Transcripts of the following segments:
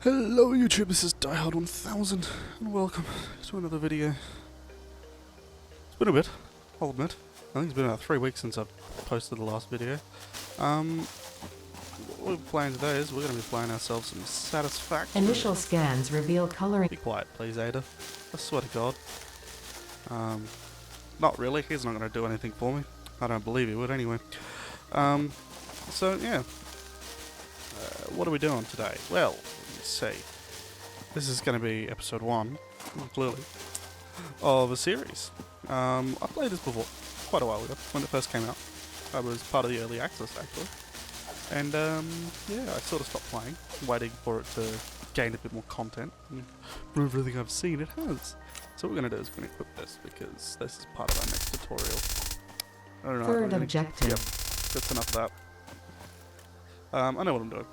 Hello YouTube, this is DieHard1000 and welcome to another video. It's been a bit, I'll admit. I think it's been about 3 weeks since I've posted the last video. What we're playing today is we're going to be playing ourselves some Satisfactory. Initial scans reveal coloring. Be quiet please, Ada. I swear to God. Not really, he's not going to do anything for me. I don't believe he would anyway. So yeah. What are we doing today? Well, see. This is going to be episode 1, clearly, of a series. I played this before, quite a while ago, when it first came out. I was part of the early access, actually. And, yeah, I sort of stopped playing, waiting for it to gain a bit more content. And from everything I've seen, it has. So what we're going to do is we're going to equip this, because this is part of our next tutorial. I don't know. Third objective. Yep, that's enough of that. I know what I'm doing.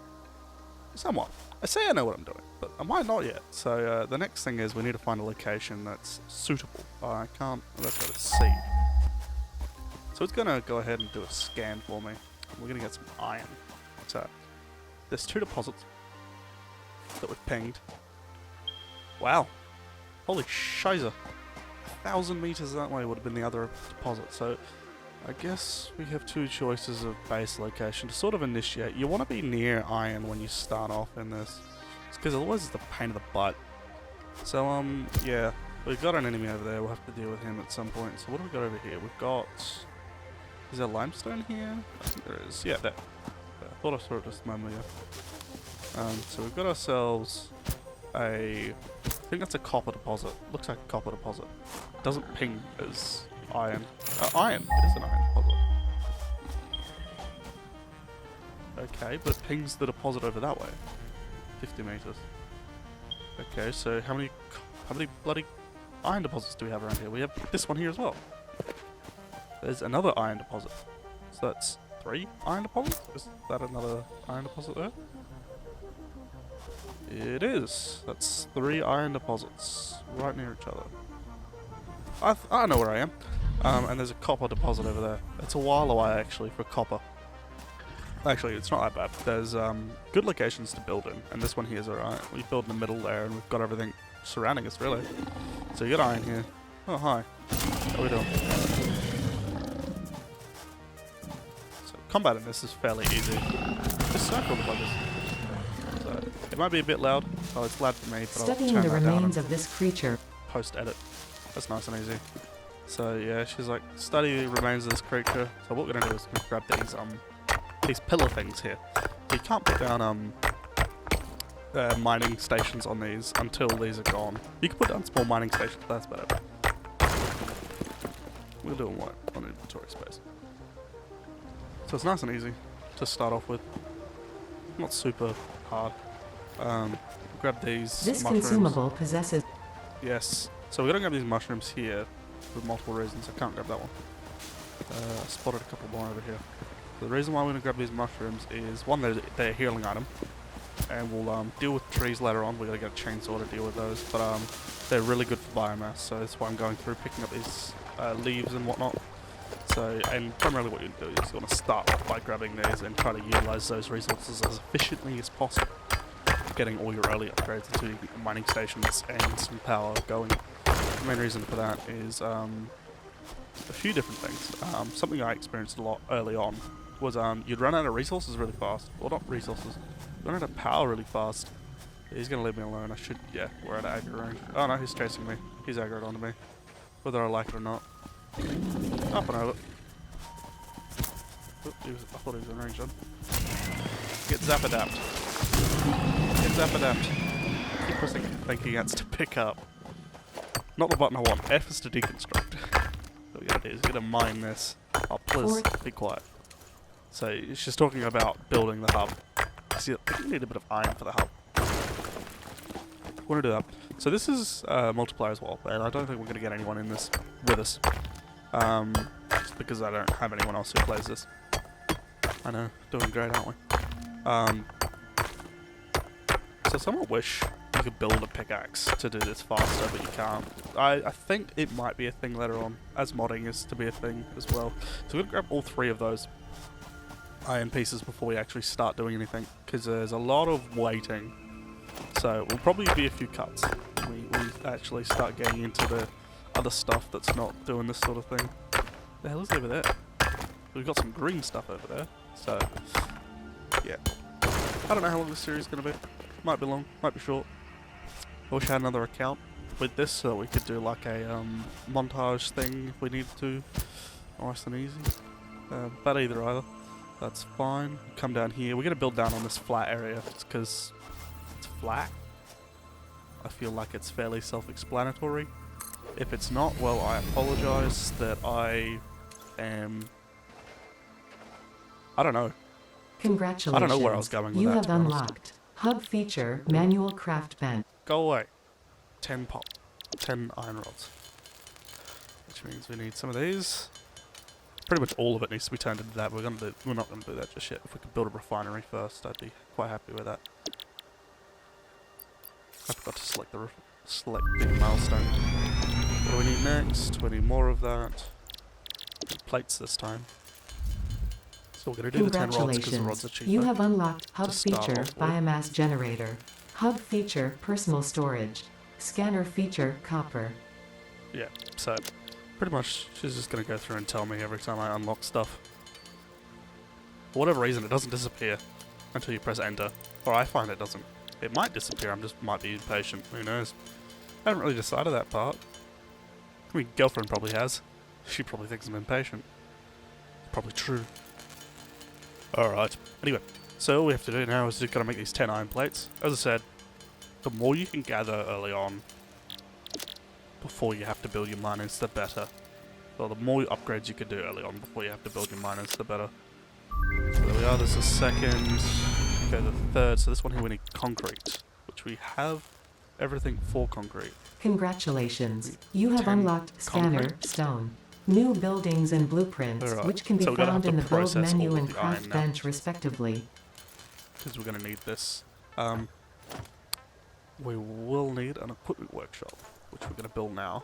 Somewhat. I say I know what I'm doing, but I might not yet. So the next thing is we need to find a location that's suitable. I can't, let's go to C. So it's going to go ahead and do a scan for me. We're going to get some iron. So there's 2 deposits that we've pinged. Wow. Holy shiza. 1,000 meters that way would have been the other deposit. So I guess we have 2 choices of base location to sort of initiate. You want to be near iron when you start off in this, because otherwise it's the pain in the butt. So yeah, we've got an enemy over there. We'll have to deal with him at some point. So what do we got over here? We've got, is there limestone here? I think there is. Yeah, there. I thought I saw it just a moment ago. So we've got ourselves a, I think that's a copper deposit. Looks like a copper deposit. Doesn't ping as iron. Iron! It is an iron deposit. Okay, but it pings the deposit over that way. 50 meters. Okay, so how many bloody iron deposits do we have around here? We have this one here as well. There's another iron deposit. So that's 3 iron deposits? Is that another iron deposit there? It is. That's 3 iron deposits right near each other. I know where I am. And there's a copper deposit over there. It's a while away actually for copper. Actually, it's not that bad. There's good locations to build in, and this one here is alright. We build in the middle there, and we've got everything surrounding us really. So you got iron here. Oh hi. How are we doing? So combat in this is fairly easy. Just circle the buggers. So it might be a bit loud. Oh, it's loud for me, but Studying I'll turn the that down remains of this creature. post edit. That's nice and easy. So yeah, she's like, study the remains of this creature. So what we're gonna do is grab these pillar things here. You can't put down mining stations on these until these are gone. You can put down small mining stations, but that's better. We're doing what on inventory space. So it's nice and easy to start off with. Not super hard. Grab these This mushrooms. consumable possesses. Yes. So we're gonna grab these mushrooms here for multiple reasons. I can't grab that one. I spotted a couple more over here. The reason why we're gonna grab these mushrooms is, one, they're a healing item, and we'll deal with trees later on. We gotta get a chainsaw to deal with those, but they're really good for biomass. So that's why I'm going through picking up these leaves and whatnot. So, and primarily what you do is you want to start off by grabbing these and try to utilize those resources as efficiently as possible, getting all your early upgrades into mining stations and some power going. The main reason for that is a few different things. Something I experienced a lot early on was you'd run out of resources really fast. Well, not resources. You'd run out of power really fast. He's going to leave me alone. I should, yeah, we're at aggro range. Oh no, he's chasing me. He's aggroed onto me. Whether I like it or not. Up and over. Oop, I thought he was in range then. Get Zapadapt. Get Zapadapt. Keep pressing thinking that's to pick up. Not the button I want. F is to deconstruct. What we're going to do is we're going to mine this. Oh, please, be quiet. So, she's talking about building the hub. See, I think we need a bit of iron for the hub. Want to do that. So this is multiplayer as well, and I don't think we're going to get anyone in this with us. Just because I don't have anyone else who plays this. I know, doing great, aren't we? So somewhat wish you could build a pickaxe to do this faster, but you can't. I think it might be a thing later on, as modding is to be a thing as well. So we're going to grab all 3 of those iron pieces before we actually start doing anything, because there's a lot of waiting So we'll probably be a few cuts. We actually start getting into the other stuff that's not doing this sort of thing. The hell is over there? We've got some green stuff over there. So, yeah. I don't know how long this series is going to be. Might be long, might be short. I wish I had another account with this so we could do like a montage thing if we needed to. Nice and easy. But either. That's fine. Come down here. We're going to build down on this flat area because it's flat. I feel like it's fairly self-explanatory. If it's not, well, I apologize that I am... I don't know. Congratulations. I don't know where I was going with you that, have to be honest. unlocked hub feature manual craft bench. Go away. 10 pop. 10 iron rods. Which means we need some of these. Pretty much all of it needs to be turned into that. We're not gonna do that just yet. If we could build a refinery first, I'd be quite happy with that. I forgot to select the milestone. What do we need next? We need more of that. Plates this time. So we're gonna do the 10 rods because the rods are cheaper. You have unlocked hub to start feature off with. biomass generator. Hub feature personal storage. Scanner feature copper. Yeah, so pretty much she's just going to go through and tell me every time I unlock stuff. For whatever reason, it doesn't disappear until you press enter. Or I find it doesn't. It might disappear, might be impatient, who knows. I haven't really decided that part. I mean, girlfriend probably has. She probably thinks I'm impatient. Probably true. Alright, anyway. So all we have to do now is just gotta make these 10 iron plates. As I said, the more you can gather early on, before you have to build your miners, the better. So the more upgrades you can do early on before you have to build your miners, the better. So there we are, this is second. Okay, the third. So this one here we need concrete, which we have everything for concrete. Congratulations. You have 10 unlocked scanner concrete. stone. New buildings and blueprints, Alright, which can be so we're gonna found have in to the build process menu all of and the craft iron now. bench respectively. Because we're going to need this. We will need an equipment workshop, which we're going to build now.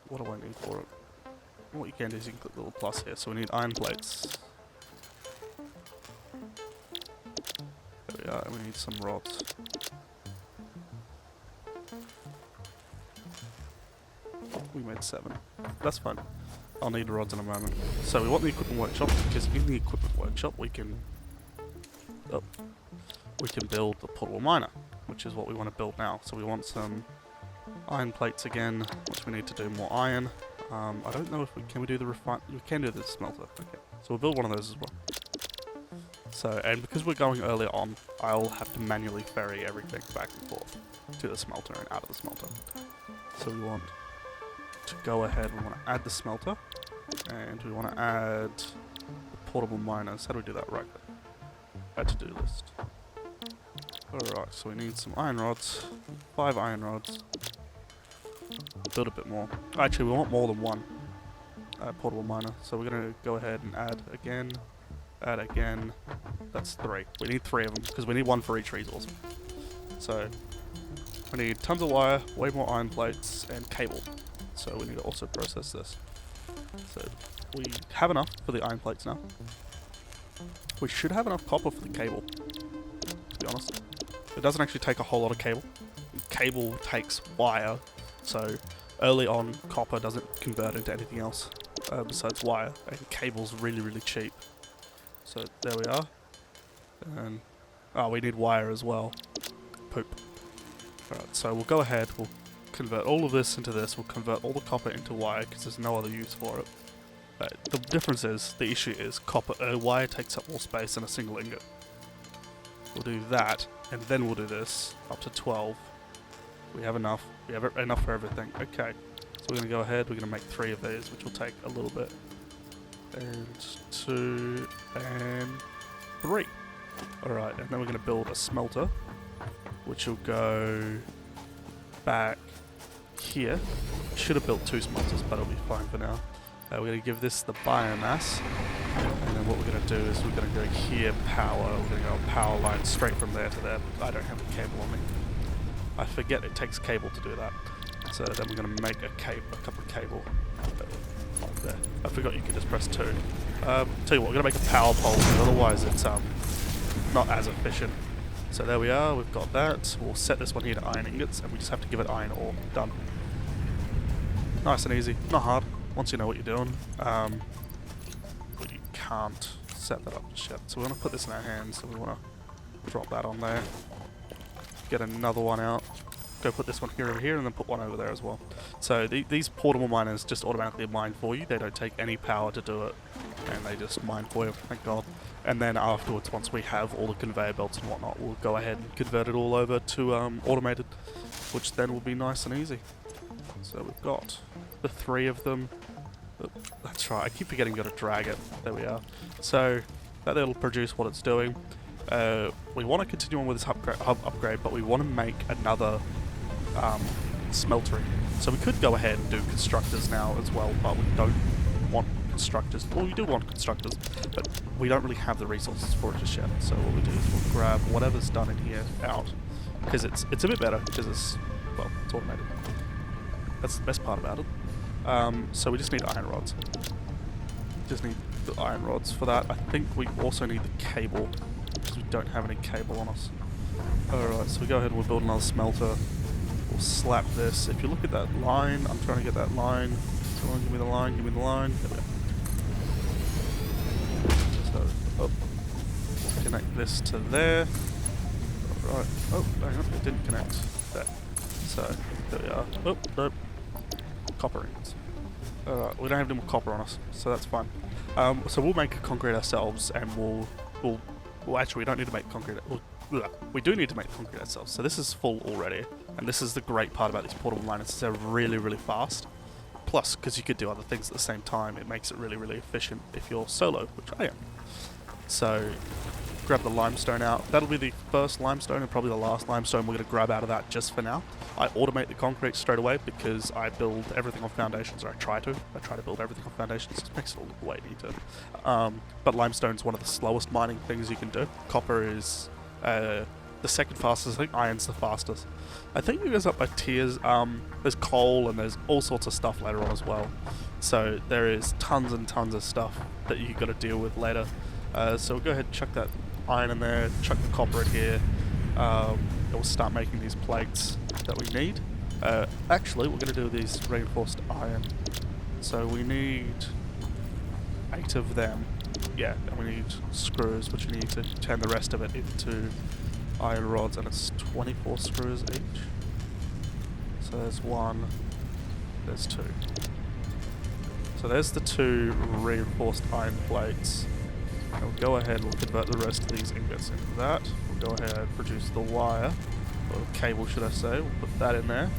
What do I need for it? What you can do is you can click the little plus here. So we need iron plates. There we are, and we need some rods. We made 7. That's fine. I'll need rods in a moment. So we want the equipment workshop, because in the equipment workshop we can build the portable miner, which is what we want to build now. So we want some iron plates again, which we need to do more iron. I don't know if we can do the we can do the smelter. Okay, so we'll build one of those as well. So, and because we're going earlier on, I'll have to manually ferry everything back and forth to the smelter and out of the smelter. So we want to go ahead, we want to add the smelter, and we want to add the portable miners. How do we do that? Right there. Add to-do list. Alright, so we need some iron rods, 5 iron rods. Build a bit more. Actually, we want more than one portable miner, so we're going to go ahead and add again. That's 3. We need 3 of them, because we need 1 for each resource. So, we need tons of wire, way more iron plates, and cable. So we need to also process this. So, we have enough for the iron plates now. We should have enough copper for the cable, to be honest. It doesn't actually take a whole lot of cable. Cable takes wire, so early on copper doesn't convert into anything else besides wire, and cable's really, really cheap. So there we are. And we need wire as well. Poop. Alright, so we'll go ahead, we'll convert all of this into this, we'll convert all the copper into wire because there's no other use for it. The difference is, the issue is, wire takes up more space than a single ingot. We'll do that, and then we'll do this, up to 12. We have enough. We have enough for everything. Okay, so we're going to go ahead, we're going to make 3 of these, which will take a little bit. And 2, and 3. Alright, and then we're going to build a smelter, which will go back here. Should have built 2 smelters, but it'll be fine for now. We're going to give this the biomass, and then what we're going to do is we're going to go here, power. We're going to go a power line straight from there to there. I don't have a cable on me. I forget it takes cable to do that. So then we're going to make a couple of cable like there. I forgot you could just press 2. Tell you what, we're going to make a power pole, because otherwise it's not as efficient. So there we are, we've got that. We'll set this one here to iron ingots, and we just have to give it iron ore. Done. Nice and easy, not hard, once you know what you're doing. But you can't set that up just yet. So we want to put this in our hands, so we want to drop that on there. Get another one out. Go put this one here over here, and then put one over there as well. So these portable miners just automatically mine for you. They don't take any power to do it, and they just mine for you, thank God. And then afterwards, once we have all the conveyor belts and whatnot, we'll go ahead and convert it all over to automated, which then will be nice and easy. So we've got the 3 of them. Oh, that's right, I keep forgetting you got to drag it. There we are. So that'll produce what it's doing. We want to continue on with this hub upgrade, but we want to make another smeltery. So we could go ahead and do constructors now as well, but we don't want constructors. Well, we do want constructors, but we don't really have the resources for it just yet. So what we do is we'll grab whatever's done in here out, because it's a bit better, because it's automated. That's the best part about it. So we just need iron rods. Just need the iron rods for that. I think we also need the cable, because we don't have any cable on us. Alright, so we go ahead and we'll build another smelter. We'll slap this. If you look at that line, I'm trying to get that line. Come on, give me the line, give me the line. There we go. So, up. Connect this to there. Alright. Oh, hang on, it didn't connect. There. So, there we are. Oh, nope. Copper ingots. Alright, we don't have any more copper on us, so that's fine. So we'll make concrete ourselves, and well, actually, we don't need to make concrete. We do need to make concrete ourselves. So this is full already, and this is the great part about these portable miners, is they're really, really fast. Plus, because you could do other things at the same time, it makes it really, really efficient if you're solo, which I am. So, grab the limestone out. That'll be the first limestone and probably the last limestone we're going to grab out of that just for now. I automate the concrete straight away because I build everything on foundations, or I try to build everything on foundations. It makes it a little way neater. But limestone's one of the slowest mining things you can do. Copper is the second fastest. I think iron's the fastest. I think it goes up by tiers. There's coal and there's all sorts of stuff later on as well. So there is tons and tons of stuff that you've got to deal with later. So we'll go ahead and chuck that iron in there, chuck the copper in here. We'll start making these plates that we need. Actually, we're going to do these reinforced iron. So we need 8 of them. Yeah, and we need screws, which we need to turn the rest of it into iron rods, and it's 24 screws each. So there's 1, there's 2. So there's the 2 reinforced iron plates. And we'll go ahead and we'll convert the rest of these ingots into that. We'll go ahead and produce the wire, or the cable should I say. We'll put that in there.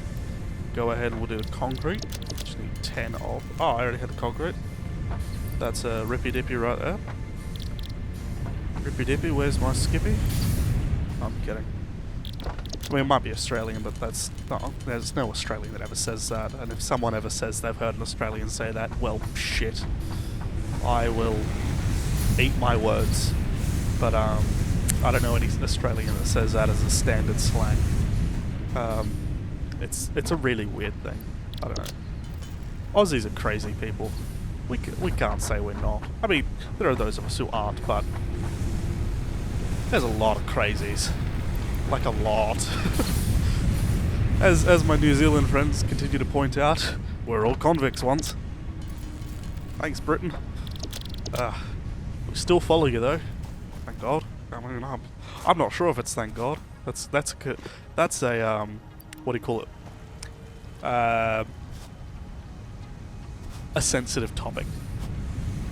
Go ahead and we'll do the concrete, which we need 10 of. Oh, I already had the concrete. That's a Rippy Dippy right there. Rippy Dippy, where's my Skippy? I'm kidding. I mean, it might be Australian, but there's no Australian that ever says that. And if someone ever says they've heard an Australian say that, well, shit. I will eat my words. But I don't know any Australian that says that as a standard slang. It's a really weird thing. I don't know. Aussies are crazy people. We can't say we're not. I mean, there are those of us who aren't, but there's a lot of crazies. Like a lot. As my New Zealand friends continue to point out, we're all convicts once. Thanks, Britain. We still follow you though. Thank God. I mean, I'm not sure if it's thank God. That's a what do you call it? A sensitive topic.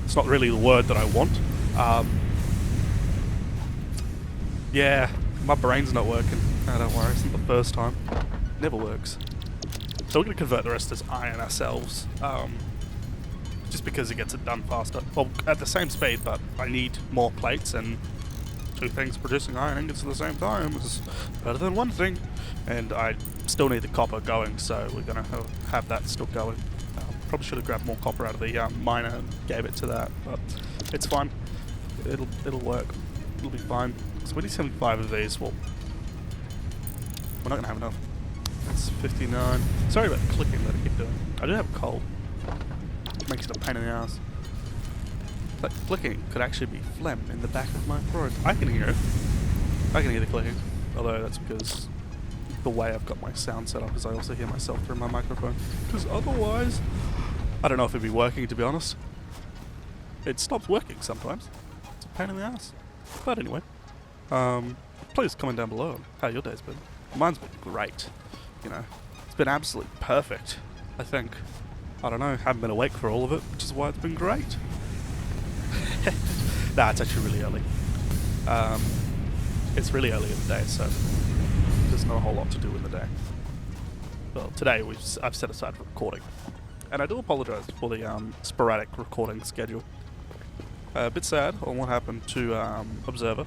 It's not really the word that I want. Yeah, my brain's not working. No, don't worry, it's not the first time. Never works. So we're going to convert the rest as iron ourselves. Just because it gets it done faster. Well, at the same speed, but I need more plates, and 2 things producing iron ingots at the same time is better than 1 thing. And I still need the copper going, so we're going to have that still going. Probably should have grabbed more copper out of the miner and gave it to that, but it's fine. It'll work. It'll be fine. So we need 75 of these. Well, we're not going to have enough. That's 59. Sorry about the clicking that I keep doing. I do have a cold. It makes it a pain in the ass. That clicking could actually be phlegm in the back of my throat. I can hear it. I can hear the clicking, although that's because the way I've got my sound set up is I also hear myself through my microphone. Because otherwise, I don't know if it'd be working, to be honest. It stops working sometimes. It's a pain in the ass. But anyway, please comment down below how your day's been. Mine's been great. You know, it's been absolutely perfect, I think. I don't know, haven't been awake for all of it, which is why it's been great. Nah, it's actually really early. It's really early in the day, so there's not a whole lot to do in the day. Well, today I've set aside for recording. And I do apologise for the sporadic recording schedule. A bit sad on what happened to Observer.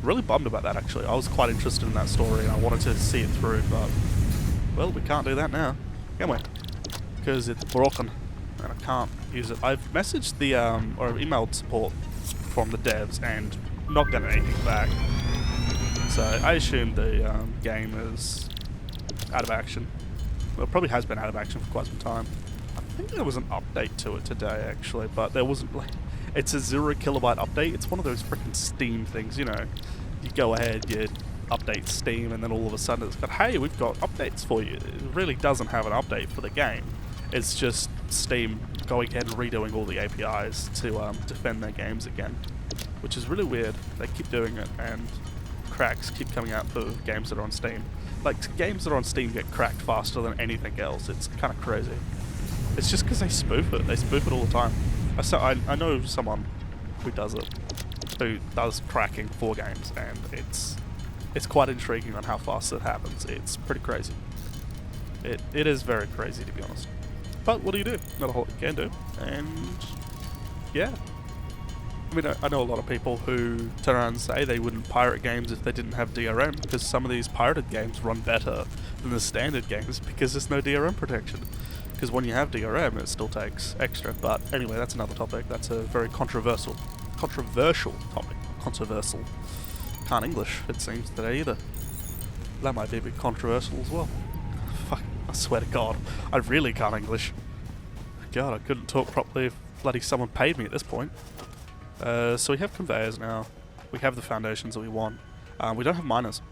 Really bummed about that, actually. I was quite interested in that story and I wanted to see it through, but well, we can't do that now, can we? Because it's broken and I can't use it. I've messaged the or emailed support from the devs and not gotten anything back. So I assume the game is out of action. Well, it probably has been out of action for quite some time. I think there was an update to it today, actually, but there wasn't like. It's a 0 kilobyte update. It's one of those freaking Steam things, you know. You go ahead, you update Steam, and then all of a sudden it's got, hey, we've got updates for you. It really doesn't have an update for the game. It's just Steam going ahead and redoing all the APIs to defend their games again, which is really weird. They keep doing it, and cracks keep coming out for games that are on Steam. Like, games that are on Steam get cracked faster than anything else. It's kind of crazy. It's just because they spoof it. They spoof it all the time. I know someone who does it, who does cracking for games, and it's quite intriguing on how fast it happens. It's pretty crazy. It is very crazy, to be honest. But what do you do? Not a whole lot you can do. And yeah. I mean, I know a lot of people who turn around and say they wouldn't pirate games if they didn't have DRM, because some of these pirated games run better than the standard games because there's no DRM protection. Because when you have DRM, it still takes extra. But anyway, that's another topic. That's a very controversial topic. Controversial. Can't English, it seems, today either. That might be a bit controversial as well. Fuck, I swear to God, I really can't English. God, I couldn't talk properly if bloody someone paid me at this point. So we have conveyors now. We have the foundations that we want. We don't have miners,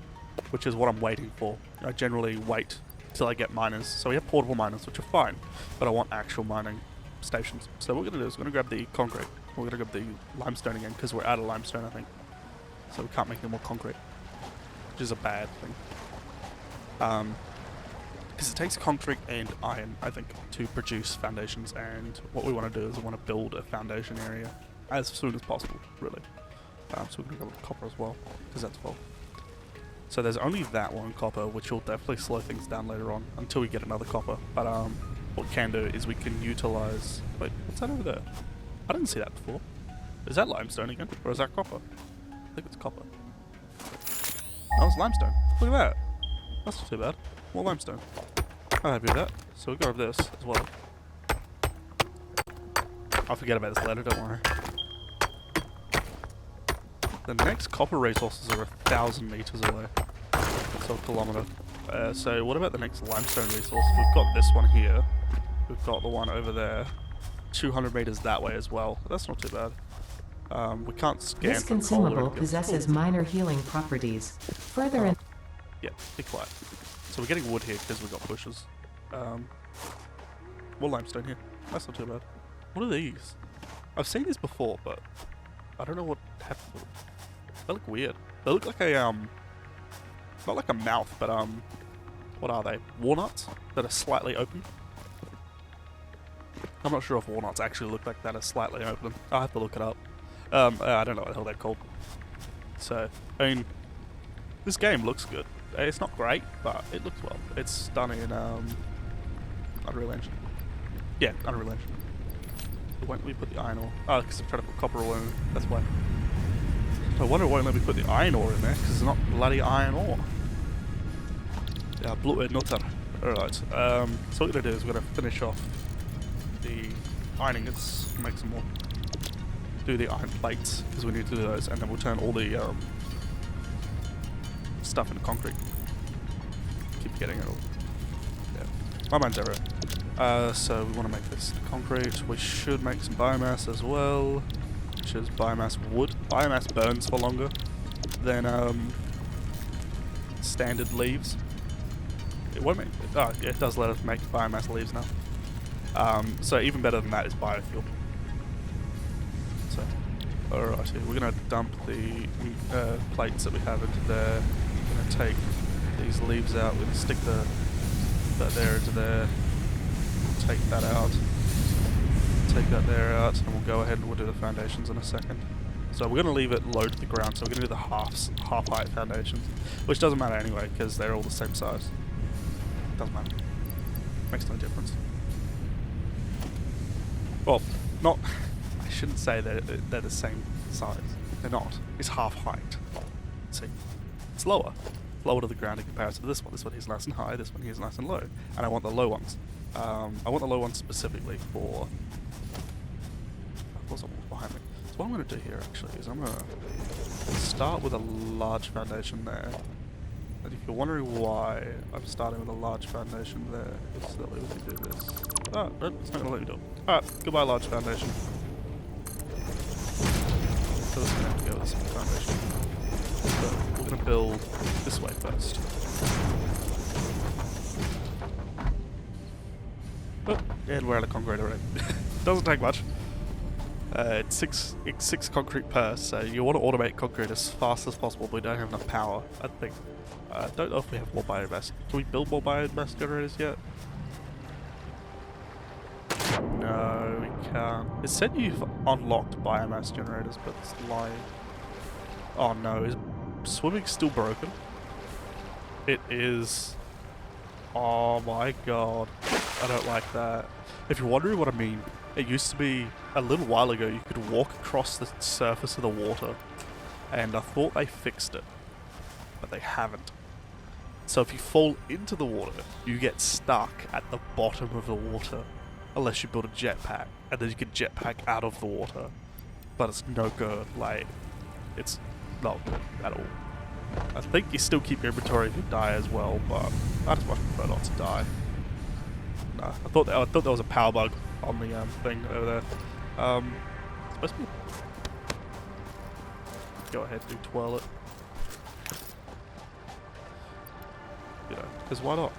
which is what I'm waiting for. I generally wait till I get miners. So we have portable miners, which are fine, but I want actual mining stations. So what we're going to do is we're going to grab the concrete. We're going to grab the limestone again, because we're out of limestone, I think. So we can't make any more concrete, which is a bad thing. Because it takes concrete and iron, I think, to produce foundations, and what we want to do is we want to build a foundation area as soon as possible, really. So we're going to go with copper as well, because that's full. So there's only that one copper, which will definitely slow things down later on, until we get another copper. But what we can do is we can utilize... Wait, what's that over there? I didn't see that before. Is that limestone again? Or is that copper? I think it's copper. Oh, it's limestone. Look at that. That's not too bad. More limestone. I'm happy with that. So we got this as well. I'll forget about this later, don't worry. The next copper resources are 1,000 meters away. So a kilometer. So what about the next limestone resource? We've got this one here. We've got the one over there. 200 meters that way as well. That's not too bad. We can't scan. This consumable possesses minor healing properties. Further in... Yeah, be quiet. So we're getting wood here because we've got bushes. More limestone here. That's not too bad. What are these? I've seen these before, but I don't know what happened to them. They look weird. They look like a, not like a mouth, but, what are they? Walnuts that are slightly open? I'm not sure if walnuts actually look like that are slightly open. I'll have to look it up. I don't know what the hell they're called. So, I mean, this game looks good. It's not great, but it looks well. It's done in, Unreal Engine. Yeah, Unreal Engine. Why don't we put the iron ore? Oh, because I'm trying to put copper ore in. That's why. I wonder why don't we put the iron ore in there, because it's not bloody iron ore. Yeah, blue nutter. Alright, so what we're going to do is we're going to finish off the iron ingots, make some more. Do the iron plates, because we need to do those, and then we'll turn all the stuff into concrete. Keep getting it all. Yeah. My mind's everywhere. So we want to make this concrete. We should make some biomass as well, which is biomass wood. Biomass burns for longer. than standard leaves. It won't make. Oh, yeah, it does let us make biomass leaves now. So even better than that is biofuel. So, alrighty, we're gonna dump the plates that we have into there. We're gonna take these leaves out. We're gonna stick that there into there. Take that out. Take that there out, and we'll go ahead and we'll do the foundations in a second. So we're gonna leave it low to the ground. So we're gonna do the half height foundations, which doesn't matter anyway because they're all the same size. Doesn't matter. Makes no difference. Well, not. I shouldn't say they're the same size. They're not. It's half height. See, it's lower to the ground in comparison to this one. This one here is nice and high. This one here is nice and low. And I want the low ones. I want the low ones specifically for. Of course, someone's behind me. So what I'm going to do here actually is I'm going to start with a large foundation there. And if you're wondering why I'm starting with a large foundation there, it's that way we can do this. Oh, no, it's not going to let me do it. Alright, goodbye large foundation. So this is going to have to go with a small foundation. So we're going to build this way first. Oh, and we're out of concrete already. Doesn't take much. It's six concrete per, so you want to automate concrete as fast as possible, but we don't have enough power, I think. I don't know if we have more biomass. Can we build more biomass generators yet? No, we can't. It said you've unlocked biomass generators, but it's lying. Oh no, is swimming still broken? It is. Oh my god. I don't like that. If you're wondering what I mean, it used to be a little while ago you could walk across the surface of the water, and I thought they fixed it, but they haven't. So if you fall into the water, you get stuck at the bottom of the water, unless you build a jetpack, and then you can jetpack out of the water. But it's no good, like, it's not good at all. I think you still keep your inventory if you die as well, but I just much prefer not to die. No, I thought there was a power bug on the thing over there. It's supposed to be. Go ahead, do twirl it. You know, because why not?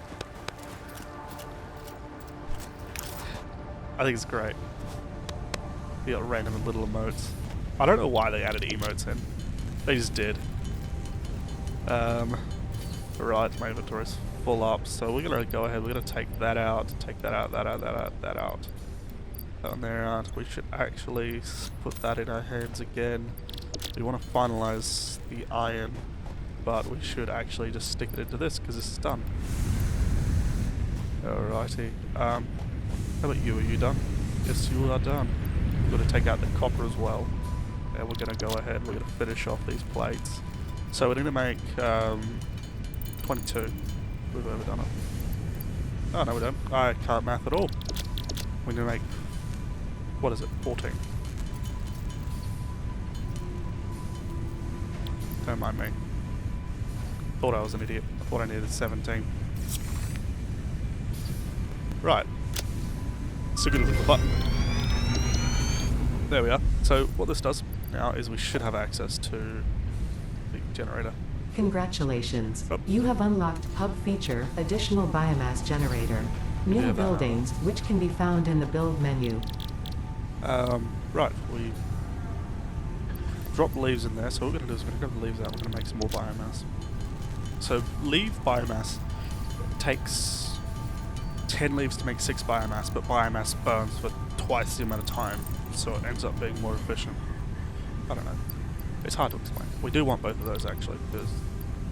I think it's great. You got random little emotes. I don't know why they added emotes in. They just did. Right, my inventory's full up, so we're gonna go ahead. We're gonna take that out, that out, that out. And there out. We should actually put that in our hands again. We want to finalize the iron, but we should actually just stick it into this because this is done. Alrighty. How about you? Are you done? Yes, you are done. We're gonna take out the copper as well, and we're gonna go ahead. We're gonna finish off these plates. So we're gonna make 22. We've overdone it. Oh no, we don't. I can't math at all. We're gonna make, what is it? 14. Don't mind me. Thought I was an idiot. I thought I needed 17. Right. So good little button. There we are. So what this does now is we should have access to the generator. Congratulations. Oh. You have unlocked Hub Feature, Additional Biomass Generator. New buildings, which can be found in the build menu. Right, we drop the leaves in there, so what we're going to do is we're going to grab the leaves out, we're going to make some more biomass. So leaf biomass takes 10 leaves to make 6 biomass, but biomass burns for twice the amount of time, so it ends up being more efficient. I don't know. It's hard to explain. We do want both of those actually, because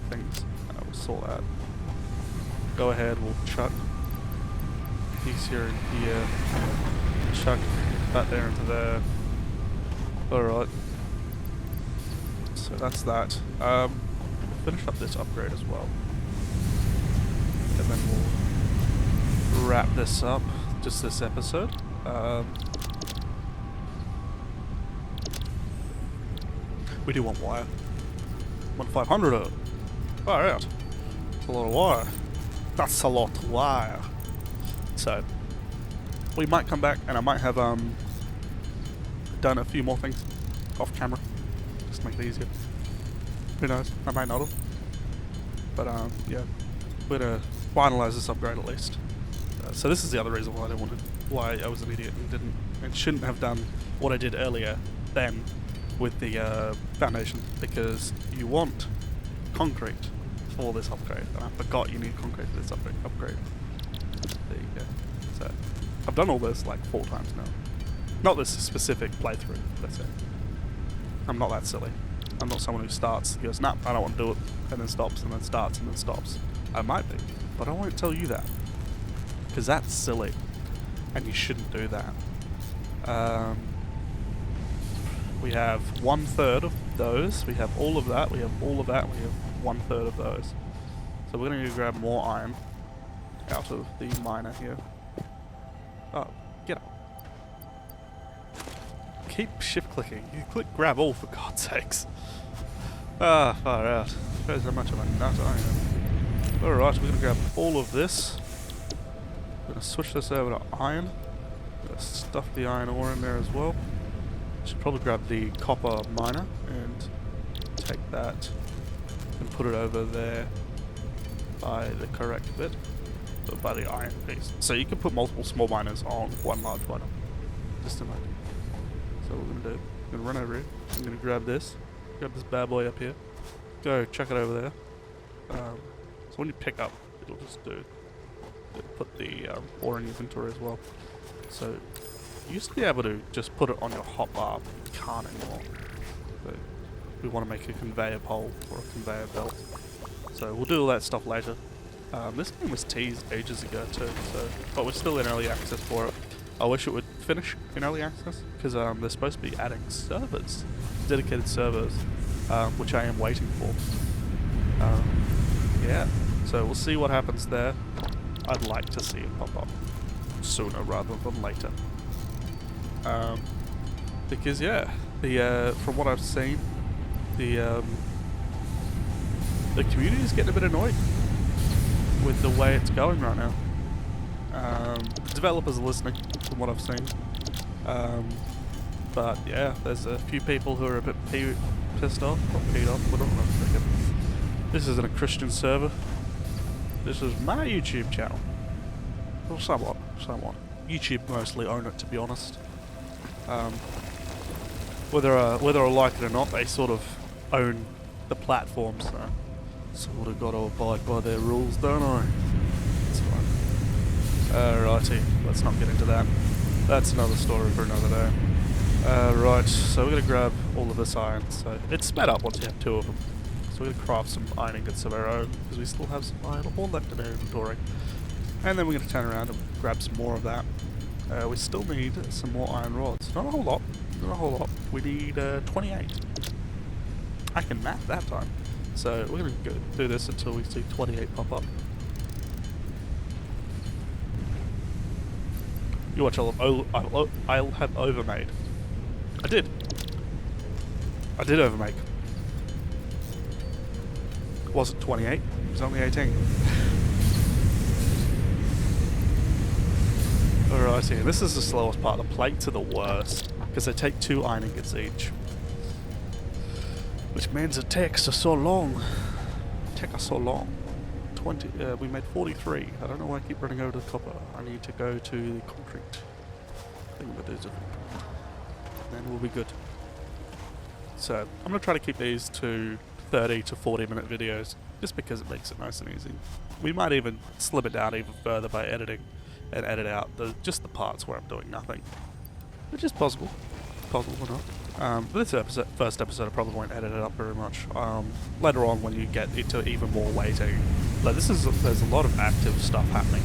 things I will sort out. Go ahead, we'll chuck these here and here, chuck that there into there. Alright. So that's that. Finish up this upgrade as well. And then we'll wrap this up, just this episode. We do want wire. 1,500 of it. Far out. That's a lot of wire. That's a lot of wire. So, we might come back and I might have done a few more things off camera. Just to make it easier. Who knows? I might not have. But yeah, we're gonna finalize this upgrade at least. So this is the other reason why I wanted, why I was an idiot and shouldn't have done what I did earlier then with the foundation, because you want concrete for this upgrade, and I forgot you need concrete for this upgrade. There you go. So I've done all this like 4 times now. Not this specific playthrough, let's say. I'm not that silly. I'm not someone who starts, goes, nah, I don't want to do it, and then stops, and then starts, and then stops. I might be, but I won't tell you that. Because that's silly, and you shouldn't do that. We have 1/3 of those, we have all of that, we have all of that, we have 1/3 of those. So we're going to grab more iron out of the miner here. Oh, get up. Keep shift clicking. You click grab all for God's sakes. Ah, far out. Shows how much of a nut I am. Alright, we're going to grab all of this. We're going to switch this over to iron. We're going to stuff the iron ore in there as well. Should probably grab the copper miner and take that and put it over there by the correct bit, but by the iron piece. So you can put multiple small miners on one large miner. Just imagine. So what we're going to do, I'm going to run over here, I'm going to grab this bad boy up here, go chuck it over there. So when you pick up, it'll just do, it'll put the ore in your inventory as well. So you used to be able to just put it on your hotbar, but you can't anymore. So we want to make a conveyor pole or a conveyor belt. So we'll do all that stuff later. This game was teased ages ago too, but we're still in early access for it. I wish it would finish in early access, because they're supposed to be adding servers, dedicated servers, which I am waiting for. Yeah, so we'll see what happens there. I'd like to see it pop up sooner rather than later. Because yeah, from what I've seen, the community is getting a bit annoyed with the way it's going right now. The developers are listening, from what I've seen. But yeah, there's a few people who are a bit pissed off, not peed off, but I'm not thinking. This isn't a Christian server. This is my YouTube channel. Well, somewhat. YouTube mostly own it, to be honest. Whether I like it or not, they sort of own the platform, so sort of got to abide by their rules, don't I? That's fine. Alrighty, let's not get into that. That's another story for another day. Right, so we're going to grab all of this iron. So it's sped up once you have 2 of them. So we're going to craft some iron ingots of our own, because we still have some iron ore left in our inventory. And then we're going to turn around and grab some more of that. We still need some more iron rods. Not a whole lot. We need 28. I can math that time. So we're going to do this until we see 28 pop up. You watch, I'll have overmade. I did overmake. It wasn't 28, it was only 18. Alrighty, this is the slowest part. The plates are the worst, because they take 2 iron ingots each. Which means the takes are so long. We made 43. I don't know why I keep running over to the copper. I need to go to the concrete. Then we'll be good. So I'm going to try to keep these to 30 to 40 minute videos, just because it makes it nice and easy. We might even slim it down even further by editing and edit out just the parts where I'm doing nothing, which is possible or not. This first episode I probably won't edit it up very much. Later on, when you get into even more waiting, like there's a lot of active stuff happening,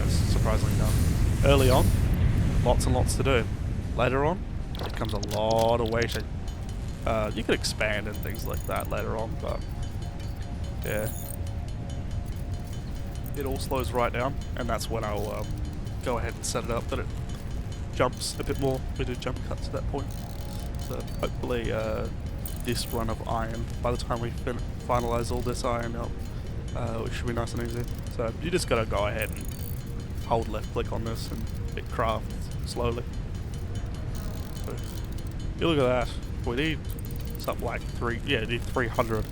surprisingly enough. Early on, lots and lots to do. Later on, it becomes a lot of waiting. You could expand and things like that later on, but yeah, it all slows right down, and that's when I'll go ahead and set it up that it jumps a bit more. We do jump cuts at that point. So hopefully this run of iron, by the time we finalize all this iron up, it should be nice and easy. So you just gotta go ahead and hold left click on this and it crafts slowly. So you look at that, we need something like 300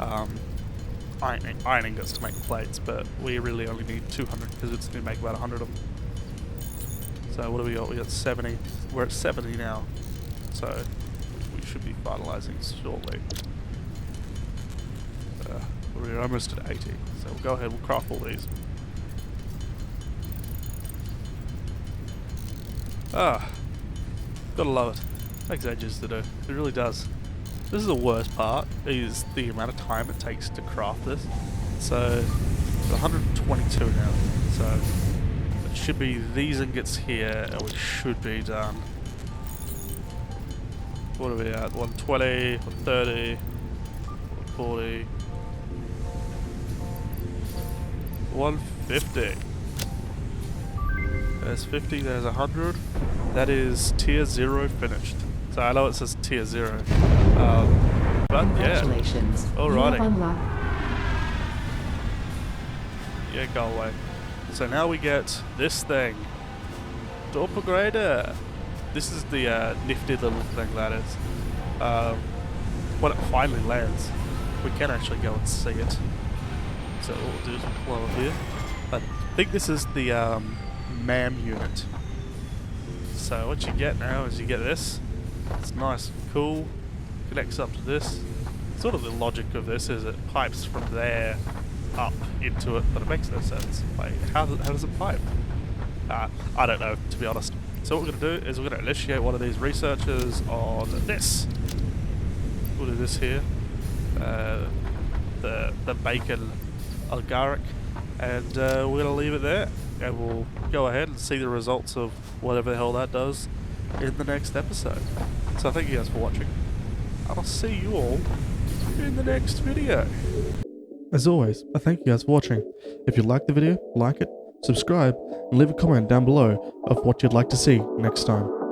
iron ingots to make plates, but we really only need 200 because it's going to make about 100 of them. So what do we got? We got 70. We're at 70 now, so we should be finalizing shortly. We're almost at 80, so we'll go ahead, we'll craft all these. Gotta love it. Takes ages to do. It really does. This is the worst part, is the amount of time it takes to craft this. So, it's 122 now. So, it should be these ingots here, and we should be done. What are we at? 120, 130, 140, 150. There's 50, there's 100. That is tier 0 finished. So I know it says tier 0. But yeah. Congratulations. Alrighty. You have unlocked. Yeah, go away. So now we get this thing. Doppelganger. This is the nifty little thing that is. When it finally lands, we can actually go and see it. So what we'll do is we'll pull over here. I think this is the MAM unit. So what you get now is you get this. It's nice and cool. Connects up to this. Sort of the logic of this is it pipes from there up into it, but it makes no sense. Like, how does it pipe? I don't know, to be honest. So what we're going to do is we're going to initiate one of these researchers on this. We'll do this here. The bacon agaric. And we're going to leave it there. And we'll go ahead and see the results of whatever the hell that does in the next episode. So thank you guys for watching. I'll see you all in the next video. As always, I thank you guys for watching. If you liked the video, like it, subscribe, and leave a comment down below of what you'd like to see next time.